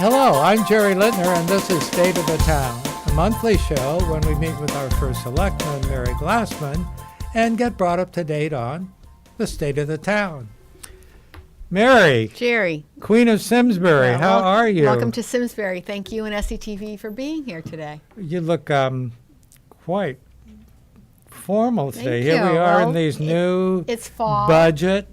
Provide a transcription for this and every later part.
Hello, I'm Jerry Lintner, and this is State of the Town, a monthly show when we meet with our first selectman, Mary Glassman, and get brought up to date on the state of the town. Mary. Jerry. Queen of Simsbury, Yeah, how are you? Welcome to Simsbury. Thank you and SCTV for being here today. You look quite formal today. Thank Here we you. are Well, in these new It's fall. budget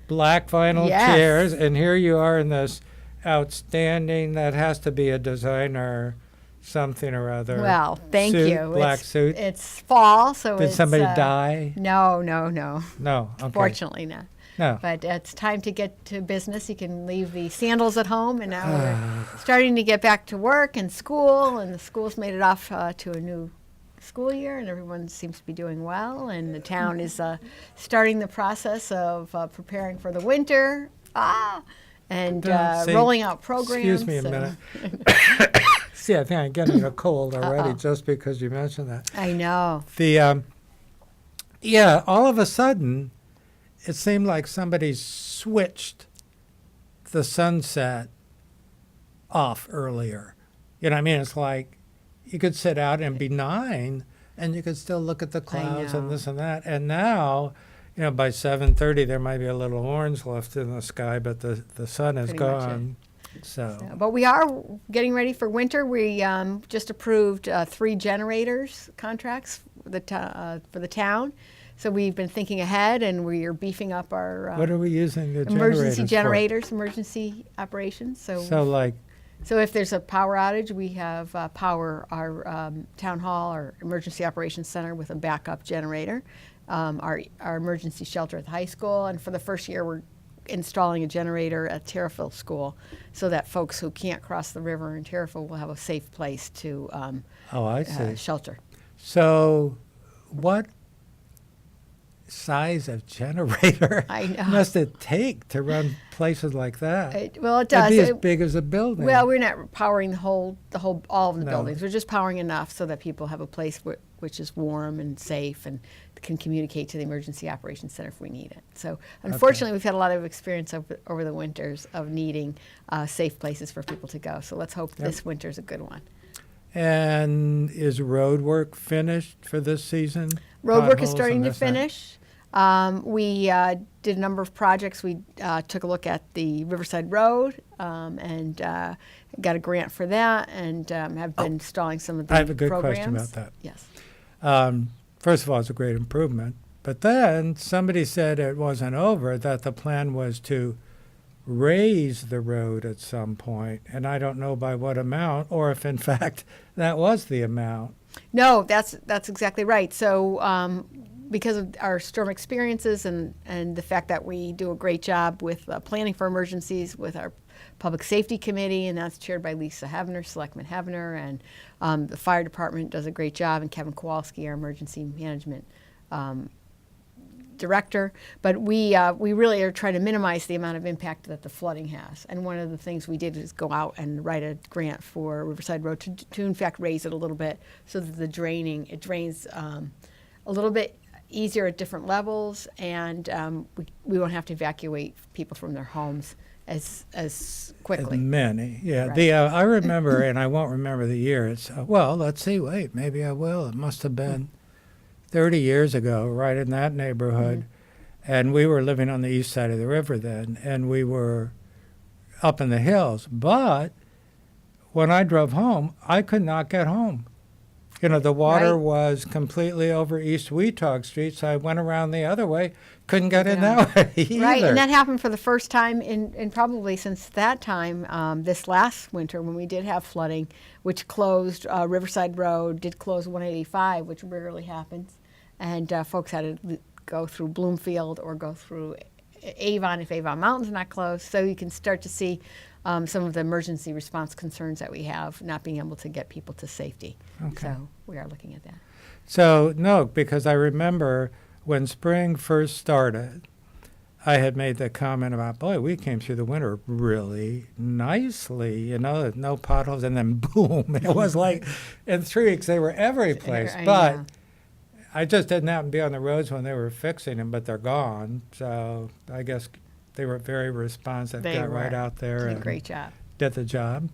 black vinyl Yes. chairs, and here you are in this outstanding, that has to be a designer something or other. Well, thank suit, you. Black it's, suit. It's fall, so Did it's... somebody die? No. No. Okay. Fortunately not. No. But it's time to get to business. You can leave the sandals at home, and now we're starting to get back to work and school, and the school's made it off to a new school year, and everyone seems to be doing well, and the town is starting the process of preparing for the winter. And See, rolling out programs. Excuse me a minute. See, I think I'm getting a cold already just because you mentioned that. I know. Yeah, all of a sudden, it seemed like somebody switched the sunset off earlier. You know what I mean? It's like you could sit out and be 9, and you could still look at the clouds and know. this and that. And now, you know, by 7:30, there might be a little orange left in the sky, but the sun is Pretty much it. gone. So, But we are getting ready for winter. We just approved 3 generators contracts for the town. So we've been thinking ahead, and we are beefing up our what are we using the emergency generators emergency operations. for? So like, So if there's a power outage, we have power our town hall, our emergency operations center with a backup generator, our emergency shelter at the high school, and for the first year we're installing a generator at Terriffill School so that folks who can't cross the river in Terriffill will have a safe place to I see. shelter. So what size of generator I know. must it take to run places like that? It It'd does. be as big as a building. Well, we're not powering all of the No. buildings. We're just powering enough so that people have a place which is warm and safe and can communicate to the emergency operations center if we need it. So unfortunately, we've had a lot of experience over the winters of needing safe places for people to go. So let's hope this winter's a good one. And is road work finished for this season? Road work Potholes is starting and to this and that? finish. We did a number of projects. We took a look at the Riverside Road and got a grant for that, and have been installing some of the I have a good programs. question about that. Yes. First of all, it's a great improvement. But then somebody said it wasn't over, that the plan was to raise the road at some point, and I don't know by what amount, or if in fact that was the amount. No, that's exactly right. So because of our storm experiences and the fact that we do a great job with planning for emergencies with our public safety committee, and that's chaired by Lisa Havner, Selectman Havner, and the fire department does a great job, and Kevin Kowalski, our emergency management director. But we really are trying to minimize the amount of impact that the flooding has. And one of the things we did is go out and write a grant for Riverside Road to in fact raise it a little bit so that it drains a little bit easier at different levels, and we won't have to evacuate people from their homes as quickly. Many, yeah. Right. I remember, and I won't remember the year. It's let's see. Wait, maybe I will. It must have been 30 years ago, right in that neighborhood, and we were living on the east side of the river then, and we were up in the hills. But when I drove home, I could not get home. You know, the water Right. was completely over East Weetog Street, so I went around the other way, couldn't get in that way either. Right, and that happened for the first time in probably since that time, this last winter when we did have flooding, which closed Riverside Road, did close 185, which rarely happens, and folks had to go through Bloomfield or go through Avon if Avon Mountain's not closed. So you can start to see some of the emergency response concerns that we have, not being able to get people to safety. Okay. So we are looking at that. So, no, because I remember when spring first started, I had made the comment about, boy, we came through the winter really nicely, you know, no potholes, and then boom, it was like in 3 weeks they were every place. I But know. I just didn't happen to be on the roads when they were fixing them, but they're gone. So I guess they were very responsive, They got were. right out there Did a and great job. did the job.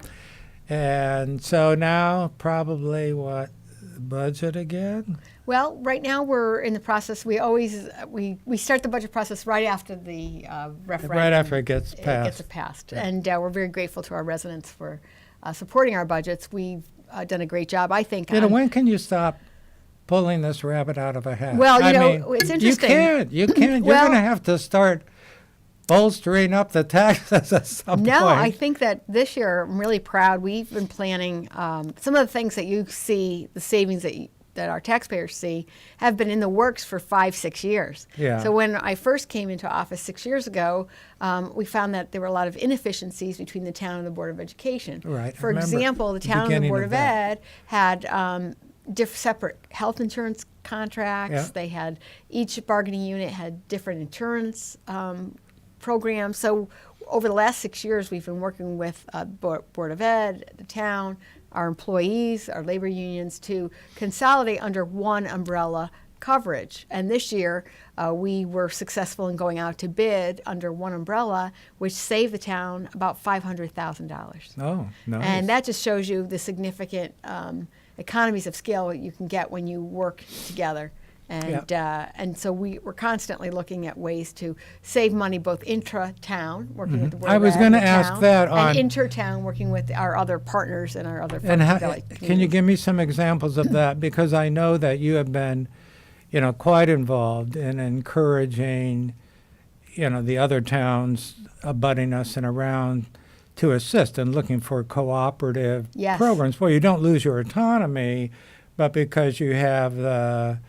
And so now probably what, budget again? Well, right now we're in the process. We always we start the budget process right after the referendum. Right after it gets passed. It gets passed, and we're very grateful to our residents for supporting our budgets. We've done a great job, I think. When can you stop pulling this rabbit out of a hat? Well, I it's mean, interesting. You can't. You're Well- going to have to start bolstering up the taxes at some point. No, I think that this year I'm really proud. We've been planning some of the things that you see, the savings that our taxpayers see, have been in the works for 5-6 years. Yeah. So when I first came into office 6 years ago, we found that there were a lot of inefficiencies between the town and the Board of Education. Right. For I remember example, the the town and the beginning Board of of that. Ed had separate health insurance contracts. Yeah. They had, each bargaining unit had different insurance programs. So over the last 6 years, we've been working with Board of Ed, the town, our employees, our labor unions, to consolidate under one umbrella coverage. And this year, we were successful in going out to bid under one umbrella, which saved the town about $500,000. Oh, nice. And that just shows you the significant economies of scale that you can get when you work together. And so we're constantly looking at ways to save money both intra-town, working with the Board I of was Ed gonna and the ask town, that and on- inter-town, working with our other partners and our other And Farmers how, Valley can you communities. give me some examples of that? Because I know that you have been, quite involved in encouraging, the other towns abutting us and around to assist and looking for cooperative Yes. programs where you don't lose your autonomy, but because you have the,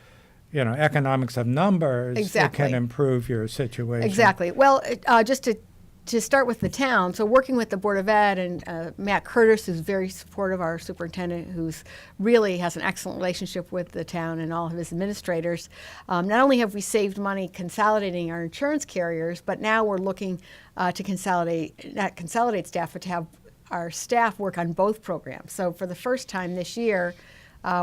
economics of numbers, it Exactly. can improve your situation. Exactly. Well, just to start with the town, so working with the Board of Ed and Matt Curtis, who's very supportive, our superintendent, who's really has an excellent relationship with the town and all of his administrators. Not only have we saved money consolidating our insurance carriers, but now we're looking to not consolidate staff, but to have our staff work on both programs. So for the first time this year,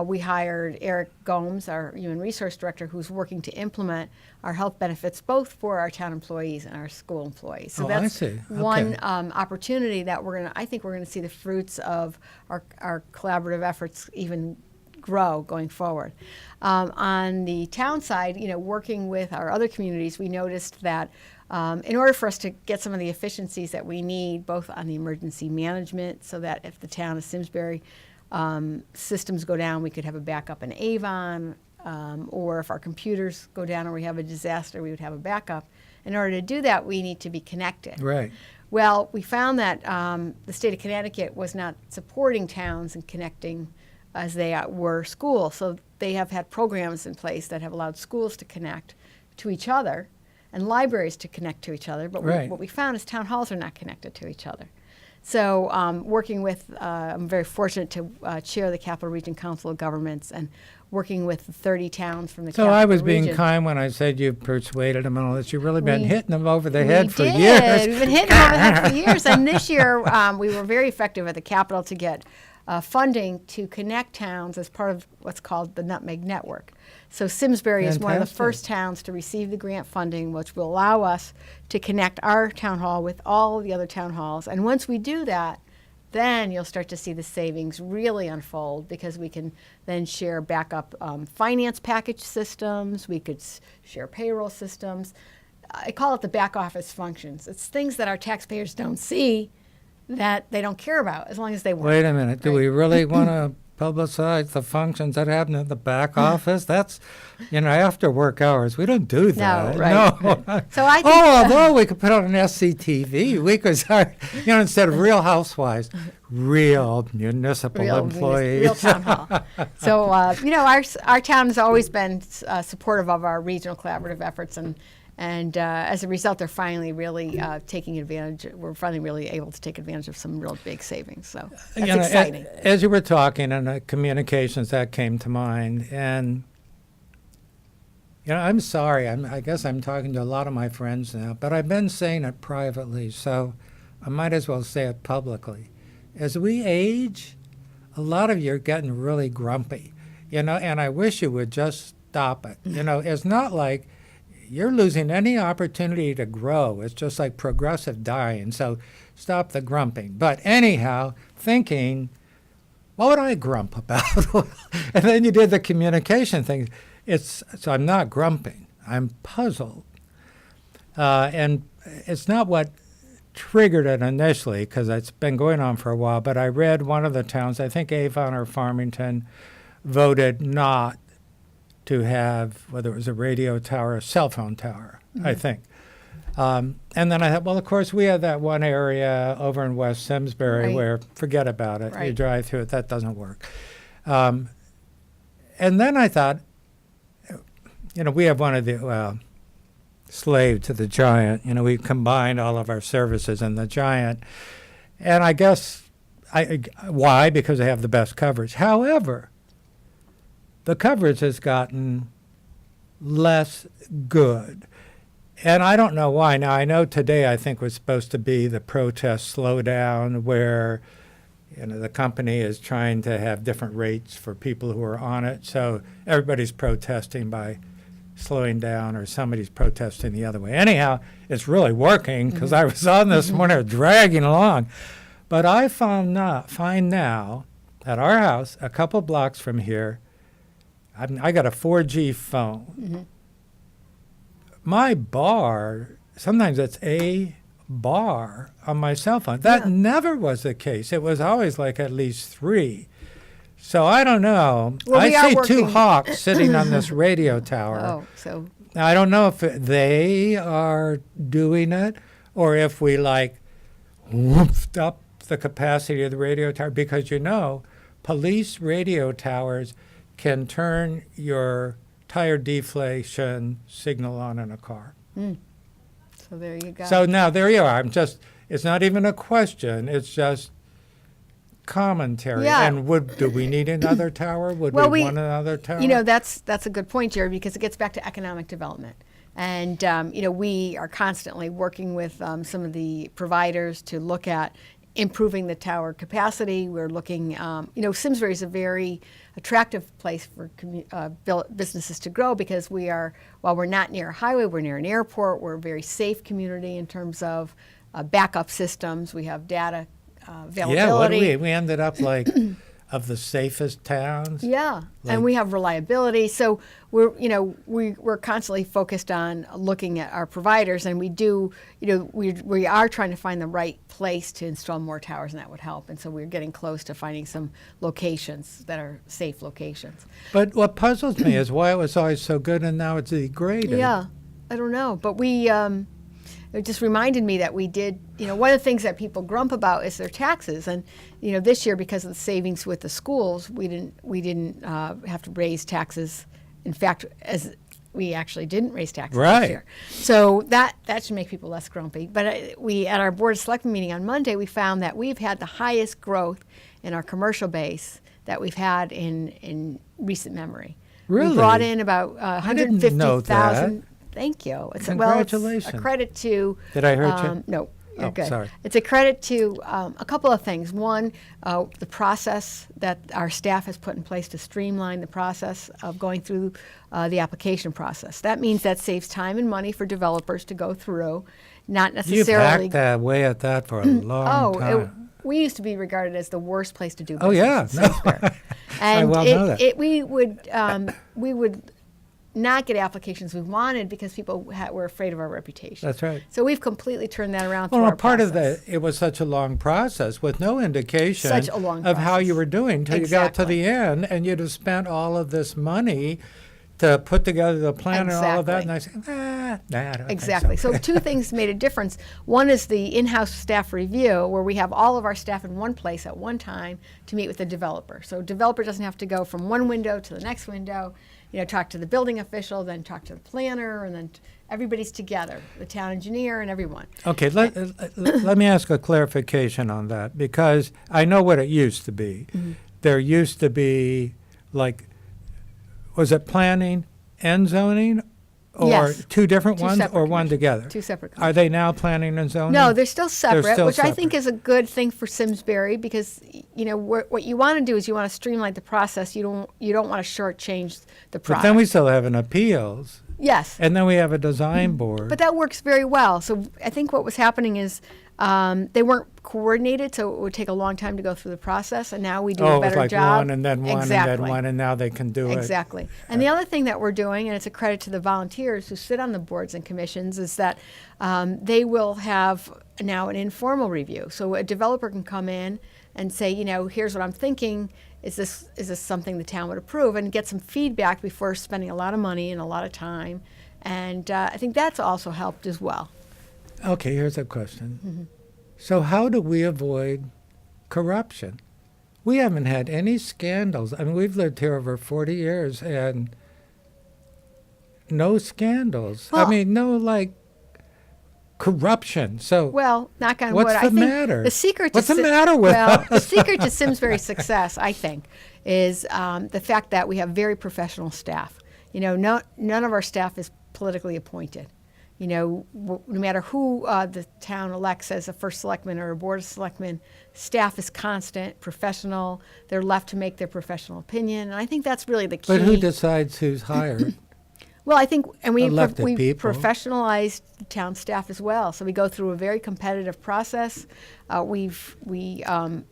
we hired Eric Gomes, our Human Resource Director, who's working to implement our health benefits both for our town employees and our school employees. So Oh, I that's see. one Okay. opportunity that I think we're gonna see the fruits of our collaborative efforts even grow going forward. On the town side, working with our other communities, we noticed that in order for us to get some of the efficiencies that we need, both on the emergency management, so that if the town of Simsbury systems go down, we could have a backup in Avon, or if our computers go down or we have a disaster, we would have a backup. In order to do that, we need to be connected. Right. Well, we found that the state of Connecticut was not supporting towns and connecting as they were schools. So they have had programs in place that have allowed schools to connect to each other and libraries to connect to each other. But Right. what we found is town halls are not connected to each other. So working with, I'm very fortunate to chair the Capital Region Council of Governments and working with 30 towns from the So Capital I was being Region. kind when I said you persuaded them and all this. You've really been We- hitting them over the head for We did. years. We've been hitting them over the head for years. And this year, we were very effective at the Capitol to get funding to connect towns as part of what's called the Nutmeg Network. So Simsbury is one of the Fantastic. first towns to receive the grant funding, which will allow us to connect our town hall with all the other town halls. And once we do that, then you'll start to see the savings really unfold, because we can then share backup finance package systems. We could share payroll systems. I call it the back office functions. It's things that our taxpayers don't see, that they don't care about, as long as they work. Wait a minute. Do Right. we really want to publicize the functions that happen in the back office? That's, after work hours. We don't do that. right. No. So I think although we could put on an SCTV, we could start, instead of Real Housewives, real municipal employees. real town hall. So our town has always been supportive of our regional collaborative efforts, and as a result, they're finally really taking advantage. We're finally really able to take advantage of some real big savings. So that's exciting. As you were talking, and communications, that came to mind, and I'm sorry. I guess I'm talking to a lot of my friends now, but I've been saying it privately, so I might as well say it publicly. As we age, a lot of you are getting really grumpy, and I wish you would just stop it. It's not like you're losing any opportunity to grow. It's just like progressive dying. So stop the grumping. But anyhow, thinking, what would I grump about? And then you did the communication thing. So I'm not grumping. I'm puzzled. And it's not what triggered it initially, because it's been going on for a while, but I read one of the towns, I think Avon or Farmington, voted not to have, whether it was a radio tower or a cell phone tower, I think. And then I thought, well, of course, we have that one area over in West Simsbury Right. where, forget about it. You Right. drive through it, that doesn't work. And then I thought, we have one of the, slave to the giant. We combined all of our services in the giant. And I guess, why? Because they have the best coverage. However, the coverage has gotten less good. And I don't know why. Now, I know today I think was supposed to be the protest slowdown where, the company is trying to have different rates for people who are on it. So everybody's protesting by slowing down, or somebody's protesting the other way. Anyhow, it's really working, because I was on this morning dragging along. But I find now at our house, a couple blocks from here, I got a 4G phone. My bar, sometimes it's a bar on my cell phone. That never was the case. It was always like at least 3. So I don't know. Well, we are I see 2 working- hawks sitting on this radio tower. Oh, so Now, I don't know if they are doing it, or if we whooped up the capacity of the radio tower, because police radio towers can turn your tire deflation signal on in a car. so there you go. So now there you are. It's not even a question. It's just commentary. Yeah. And do we need another tower? Would Well, we want another tower? That's a good point, Jerry, because it gets back to economic development. And, we are constantly working with some of the providers to look at improving the tower capacity. We're looking, Simsbury is a very attractive place for businesses to grow, because while we're not near a highway, we're near an airport. We're a very safe community in terms of backup systems. We have data availability. Yeah, what we ended up of the safest towns. Yeah, and we have reliability. So we're constantly focused on looking at our providers, and we are trying to find the right place to install more towers, and that would help. And so we're getting close to finding some locations that are safe locations. But what puzzles me is why it was always so good and now it's degraded. Yeah, I don't know, but it just reminded me that we did, one of the things that people grump about is their taxes. And, this year, because of the savings with the schools, we didn't have to raise taxes. In fact, as we actually didn't raise taxes Right. this year. So that should make people less grumpy. But at our Board of Selectmen meeting on Monday, we found that we've had the highest growth in our commercial base that we've had in recent memory. Really? We brought in about I didn't know that. 150,000. Thank you. It's Congratulations. a credit to. Did I hurt you? No, you're Oh, good. sorry. It's a credit to a couple of things. One, the process that our staff has put in place to streamline the process of going through the application process. That means that saves time and money for developers to go through, not You've necessarily. hacked away at that for a long time. We used to be regarded as the worst place to do business. Oh, yeah. in Simsbury. I And well know that. we would not get applications we wanted because people were afraid of our reputation. That's right. So we've completely turned that around through Well, our part of process. it was such a long process with no indication Such a long of how process. you were doing till you got to the end, and you'd have spent all of this money to put together the plan and all of that. And I said, I don't think Exactly. so. So two things made a difference. One is the in-house staff review, where we have all of our staff in one place at one time to meet with the developer. So developer doesn't have to go from one window to the next window, talk to the building official, then talk to the planner, and then everybody's together, the town engineer and everyone. Okay, let me ask a clarification on that, because I know what it used to be. Mm-hmm. There used to be, was it planning and zoning? Or Yes. two different Two ones, separate or one commissions. together? Two separate Are they now planning and zoning? No, they're still separate, still which I think separate. is a good thing for Simsbury, because what you want to do is you want to streamline the process. You don't want to shortchange the But product. then we still have an appeals. Yes. And then we have a design board. But that works very well. So I think what was happening is they weren't coordinated, so it would take a long time to go through the process. And now we do oh, a it was better like job. one and then one and then one, and now they can do it. Exactly. And the other thing that we're doing, and it's a credit to the volunteers who sit on the boards and commissions, is that they will have now an informal review. So a developer can come in and say, here's what I'm thinking. Is this something the town would approve? And get some feedback before spending a lot of money and a lot of time. And I think that's also helped as well. Okay, here's a question. So how do we avoid corruption? We haven't had any scandals. I mean, we've lived here over 40 years and no scandals. Well, I mean, no, corruption. So well, knock on what's wood. the I think matter? The secret What's to the matter with us? the secret to Simsbury's success, I think, is the fact that we have very professional staff. None of our staff is politically appointed. No matter who the town elects as a first selectman or a board of selectmen, staff is constant, professional. They're left to make their professional opinion, and I think that's really the key. But who decides who's hired? Well, I think, and we Elected people. professionalized town staff as well. So we go through a very competitive process. We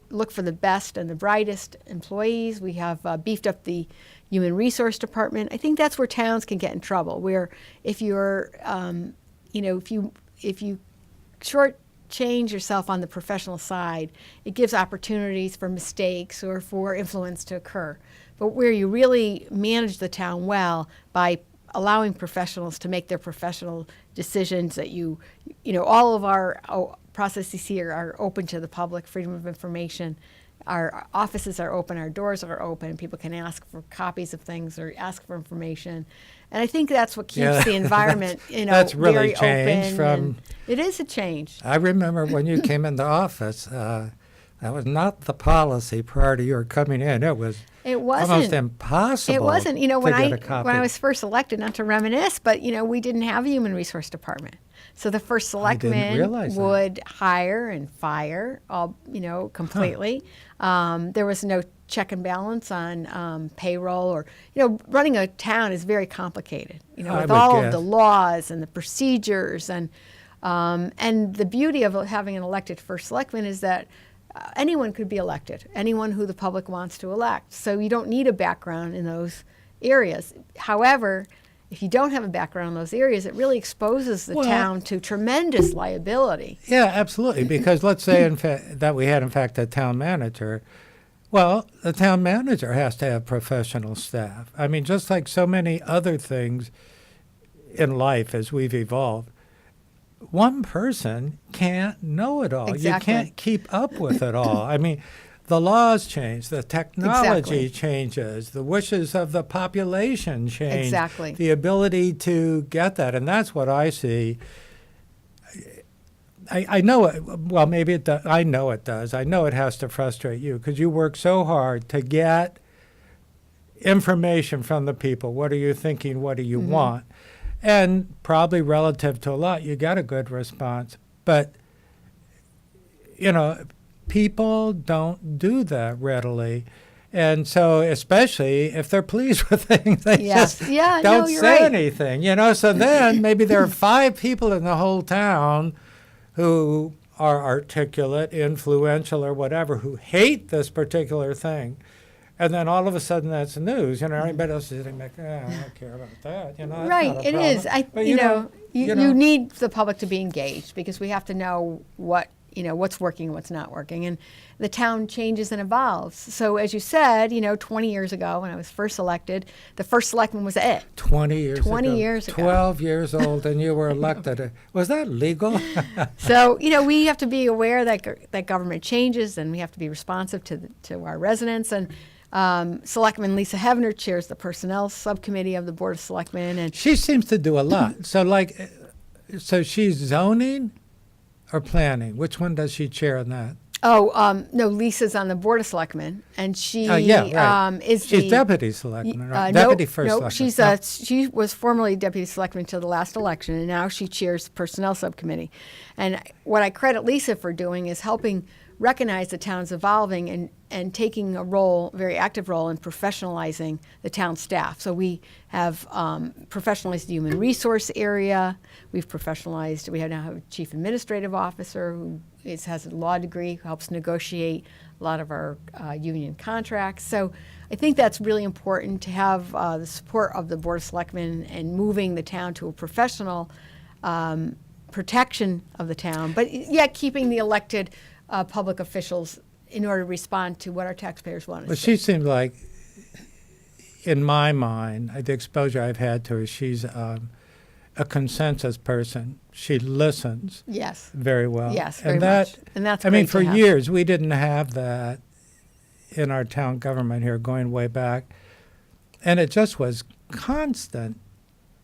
look for the best and the brightest employees. We have beefed up the human resource department. I think that's where towns can get in trouble. Where if you're, if you shortchange yourself on the professional side, it gives opportunities for mistakes or for influence to occur. But where you really manage the town well by allowing professionals to make their professional decisions, that all of our processes here are open to the public, freedom of information. Our offices are open, our doors are open. People can ask for copies of things or ask for information. And I think that's what keeps the environment, that's really very changed open. from. It is a change. I remember when you came into office, that was not the policy prior to your coming in. It was almost impossible. It wasn't. When I I was first elected, not to reminisce, but we didn't have a human resource department. So the first selectman would hire and fire all, completely. There was no check and balance on payroll, or running a town is very complicated. With all of the laws and the procedures, and the beauty of having an elected first selectman is that anyone could be elected, anyone who the public wants to elect. So you don't need a background in those areas. However, if you don't have a background in those areas, it really exposes the town to tremendous liability. Yeah, absolutely. Because let's say that we had, in fact, a town manager. Well, the town manager has to have professional staff. I mean, just like so many other things in life as we've evolved, one person can't know it all. Exactly. You can't keep up with it all. I mean, the laws change, the technology changes, the wishes of the population change. Exactly. The ability to get that, and that's what I see. I know it. Well, maybe it does. I know it does. I know it has to frustrate you because you work so hard to get information from the people. What are you thinking? What do you want? And probably relative to a lot, you got a good response. But, people don't do that readily. And so, especially if they're pleased with things, they just don't say anything, So then maybe there are 5 people in the whole town who are articulate, influential, or whatever, who hate this particular thing. And then all of a sudden that's news. Everybody else is sitting back, I don't care about that. That's right, not a it problem. is. But you need the public to be engaged because we have to know what's working and what's not working. And the town changes and evolves. So as you said, 20 years ago when I was first elected, the first selectman was it. 20 years 20 ago. years ago. 12 years old and you were elected. Was that legal? So, we have to be aware that government changes and we have to be responsive to our residents. And Selectman Lisa Hevner chairs the personnel subcommittee of the Board of Selectmen. And she seems to do a lot. So she's zoning or planning? Which one does she chair on that? No, Lisa's on the Board of Selectmen, and she is she's deputy selectman, right? Deputy first selectman. She was formerly deputy selectman until the last election, and now she chairs the personnel subcommittee. And what I credit Lisa for doing is helping recognize the town's evolving and taking a very active role in professionalizing the town staff. So we have professionalized the human resource area. We now have a chief administrative officer who has a law degree, who helps negotiate a lot of our union contracts. So I think that's really important to have the support of the Board of Selectmen and moving the town to a professional protection of the town, but yet keeping the elected public officials in order to respond to what our taxpayers want Well, to see. she seemed like, in my mind, the exposure I've had to her, she's a consensus person. She listens Yes. very well. Yes, very and that, much. And that's I mean, great for to have. years, we didn't have that in our town government here, going way back. And it just was constant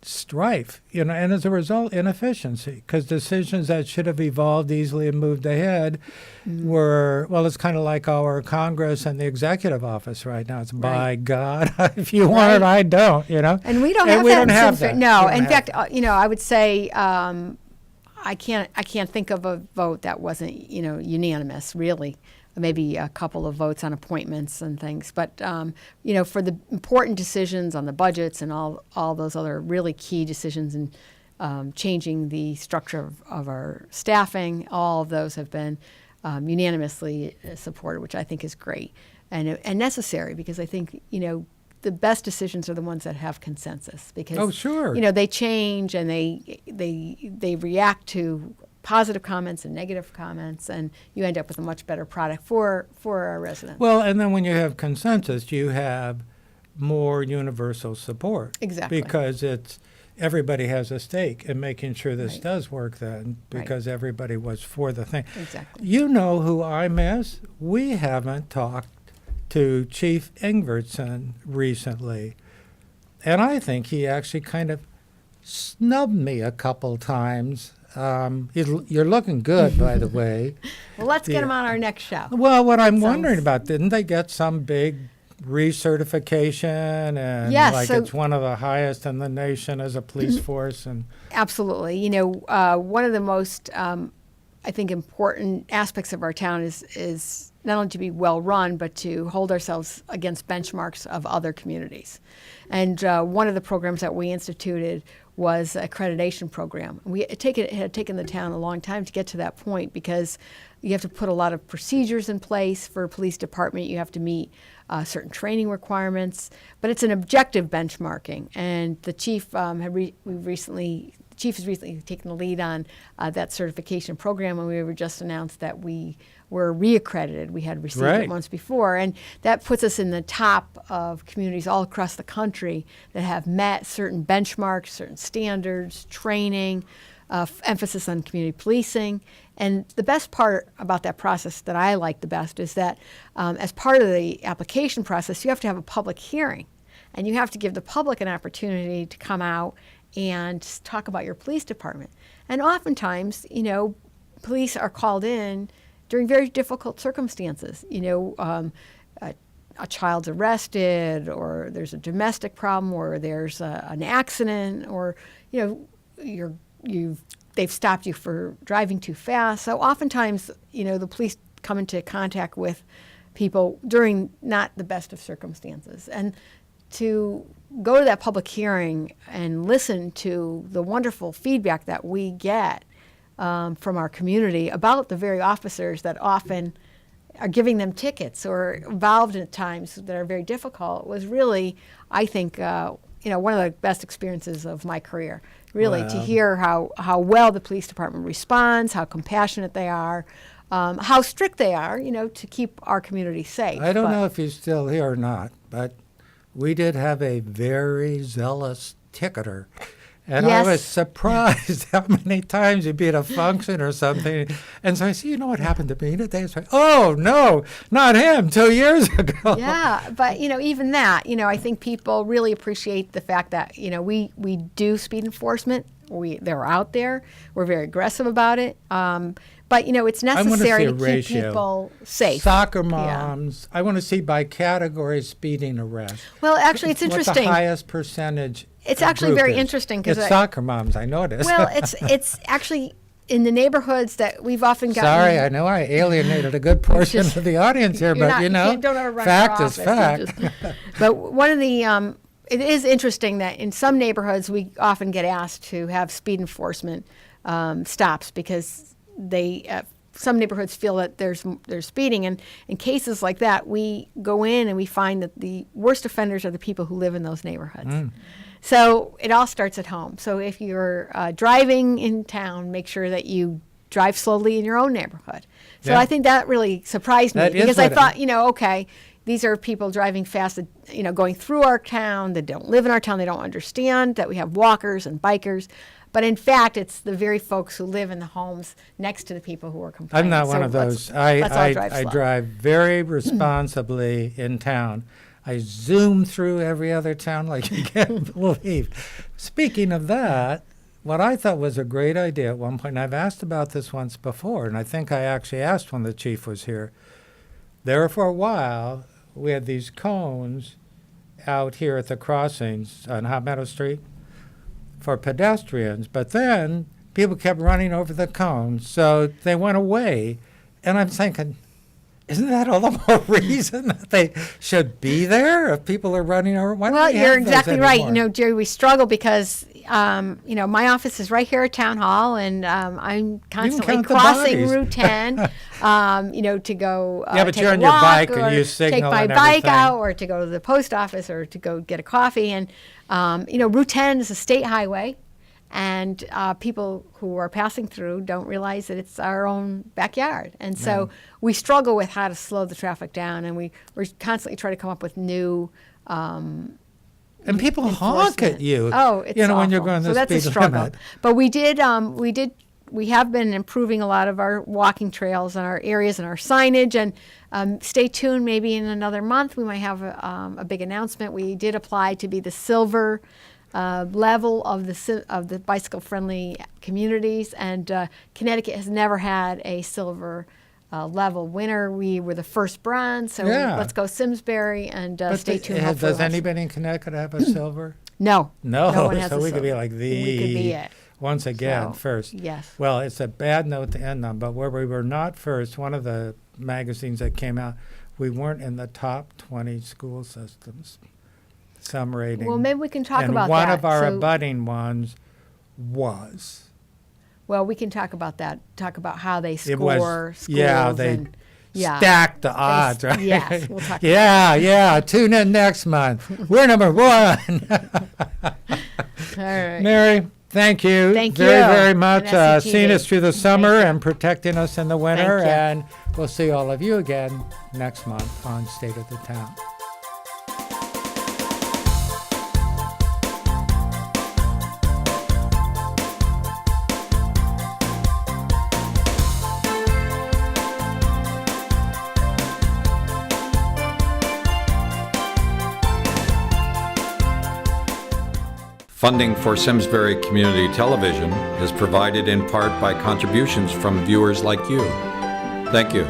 strife, and as a result, inefficiency, because decisions that should have evolved easily and moved ahead were, well, it's kind of like our Congress and the executive office right now. It's by God, if you want it, I don't, And we don't And have we that. don't in have Simsbury. that. No, We don't in have fact, that. I would say I can't think of a vote that wasn't unanimous. Really, maybe a couple of votes on appointments and things, but for the important decisions on the budgets and all those other really key decisions in changing the structure of our staffing, all of those have been unanimously supported, which I think is great and necessary, because I think the best decisions are the ones that have consensus, because Oh, sure. they change and they react to positive comments and negative comments, and you end up with a much better product for our residents. Well, and then when you have consensus, you have more universal support. Exactly. Because everybody has a stake in making sure this Right. does work then, because everybody was for the thing. Exactly. You know who I miss? We haven't talked to Chief Ingvartson recently, and I think he actually kind of snubbed me a couple times. You're looking good, by the way. Well, let's get them on our next show. Well, what I'm Sounds- wondering about, didn't they get some big recertification, and Yes, so- it's one of the highest in the nation as a police force? And Absolutely. One of the most, I think, important aspects of our town is not only to be well run, but to hold ourselves against benchmarks of other communities. And one of the programs that we instituted was an accreditation program. It had taken the town a long time to get to that point, because you have to put a lot of procedures in place for a police department. You have to meet certain training requirements, but it's an objective benchmarking. And the chief Chief has recently taken the lead on that certification program, and we were just announced that we were reaccredited. We had received Right. it once before, and that puts us in the top of communities all across the country that have met certain benchmarks, certain standards, training, emphasis on community policing. And the best part about that process that I like the best is that as part of the application process, you have to have a public hearing, and you have to give the public an opportunity to come out and talk about your police department. And oftentimes, police are called in during very difficult circumstances. A child's arrested, or there's a domestic problem, or there's an accident, or they've stopped you for driving too fast. So oftentimes, the police come into contact with people during not the best of circumstances, and to go to that public hearing and listen to the wonderful feedback that we get from our community about the very officers that often are giving them tickets or involved at times that are very difficult was really, I think, one of the best experiences of my career. Really, to Wow. hear how well the police department responds, how compassionate they are, how strict they are, to keep our community safe. I don't But- know if he's still here or not, but we did have a very zealous ticketer. And I was Yes. surprised how many times he'd be at a function or something. And so I said, you know what happened to me today? It's like, oh, no, not him, 2 years ago. Yeah, but even that, I think people really appreciate the fact that we do speed enforcement. They're out there. We're very aggressive about it. But it's I wanna necessary see a to keep ratio. people safe. Soccer Yeah. moms. I want to see by category speeding arrests. Well, actually, it's What the interesting. highest percentage It's of actually group very is. interesting 'cause it's I- soccer moms. I know it is. Well, it's actually in the neighborhoods that we've often gotten. Sorry, I know I alienated a good portion just- of the audience here, You're but not- you know, don't ever run for fact is office, you fact. just- But one of the, it is interesting that in some neighborhoods, we often get asked to have speed enforcement stops because some neighborhoods feel that there's speeding. And in cases like that, we go in and we find that the worst offenders are the people who live in those neighborhoods. So it all starts at home. So if you're driving in town, make sure that you drive slowly in your own neighborhood. So Yeah. I think that really surprised me That is because I what it- thought, okay, these are people driving fast, going through our town that don't live in our town. They don't understand that we have walkers and bikers. But in fact, it's the very folks who live in the homes next to the people who are complaining. I'm not one So of those. let's all drive I slow. drive very responsibly in town. I zoom through every other town like you can't believe. Speaking of that, what I thought was a great idea at one point, and I've asked about this once before, and I think I actually asked when the chief was here. There for a while, we had these cones out here at the crossings on Hot Meadow Street for pedestrians, but then people kept running over the cones, so they went away. And I'm thinking, isn't that all the more reason that they should be there if people are running over? Why don't Well, we you're have those exactly right. anymore? Jerry, we struggle because, my office is right here at Town Hall, and I'm constantly count the crossing bodies. Route 10, to go Yeah, but take you're a on your walk bike and or you take signal my and bike everything. out or to go to the post office or to go get a coffee. And, Route 10 is a state highway. And people who are passing through don't realize that it's our own backyard. And so we struggle with how to slow the traffic down, and we're constantly trying to come up with new And people honk enforcement. at you. Oh, it's when awful. you're going so the that's a speed struggle. limit. But we have been improving a lot of our walking trails and our areas and our signage. And stay tuned. Maybe in another month we might have a big announcement. We did apply to be the silver level of the bicycle-friendly communities, and Connecticut has never had a silver level winner. We were the first bronze, so Yeah. let's go Simsbury and But stay tuned. does Hopefully we'll have anybody in Connecticut have a silver? no. No, No one has so a we could be silver. like We could be it. once again So, first. yes. Well, it's a bad note to end on, but where we were not first, one of the magazines that came out, we weren't in the top 20 school systems. Some rating. Well, maybe we can talk and about one that. of our So- abutting ones was. Well, we can talk about that. Talk about how they It was- score schools. yeah, they and, yeah. Stacked the odds, right? Yes, we'll talk yeah. Tune in next month. We're number one. All right. Mary, thank you Thank very, you. very much. And SCTV. Seeing us through the summer Thank you. and protecting us in the winter. Thank you. And we'll see all of you again next month on State of the Town. Funding for Simsbury Community Television is provided in part by contributions from viewers like you. Thank you.